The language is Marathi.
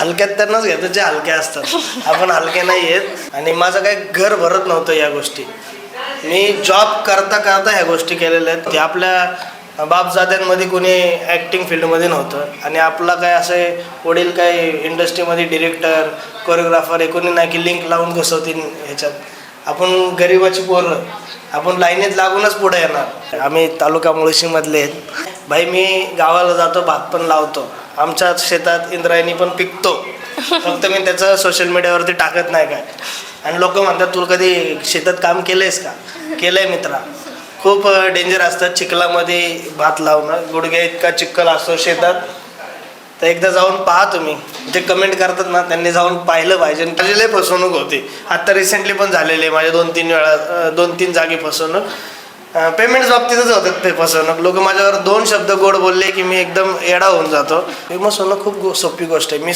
हलक्यात त्यांनाच घेतो जे हलक्या असतात, आपण हलके नाही आहेत. आणि माझं काही घर भरत नव्हतं या गोष्टी. मी जॉब करता करता ह्या गोष्टी केलेल्या आहेत. की आपल्या बापजाद्यांमध्ये कोणी ॲक्टिंग फील्डमध्ये नव्हतं आणि आपला काय असे वडील काय इंडस्ट्रीमध्ये डिरेक्टर कोरिओग्राफर आहे, कोणी नाही की लिंक लावून घसवतील ह्याच्यात. आपण गरिबाची पोरं, आपण लाईनीत लागूनच पुढे येणार. आम्ही तालुका मुळशीमधले आहेत. भाई मी गावाला जातो, भात पण लावतो, आमच्या शेतात इंद्रायणी पण पिकतो, फक्त मी त्याचं सोशल मीडियावरती टाकत नाही काय. आणि लोक म्हणतात तुला कधी शेतात काम केलं आहेस का? केलं आहे मित्रा. खूप डेंजर असतात चिखलामध्ये भात लावणं, गुडघ्या इतका चिखल असतो शेतात. तर एकदा जाऊन पहा तुम्ही, जे कमेंट करतात ना त्यांनी जाऊन पाहिलं पाहिजे. माझी लय फसवणूक होती, आता रिसेंटली पण झालेली आहे माझ्या 2-3 जागी फसवणूक. पेमेंट्स बाबतीतच होतात ते फसवणूक. लोक माझ्यावर 2 शब्द गोड बोलले की मी एकदम येडा होऊन जातो. फेमस होणं खूप सोपी गोष्ट आहे. मी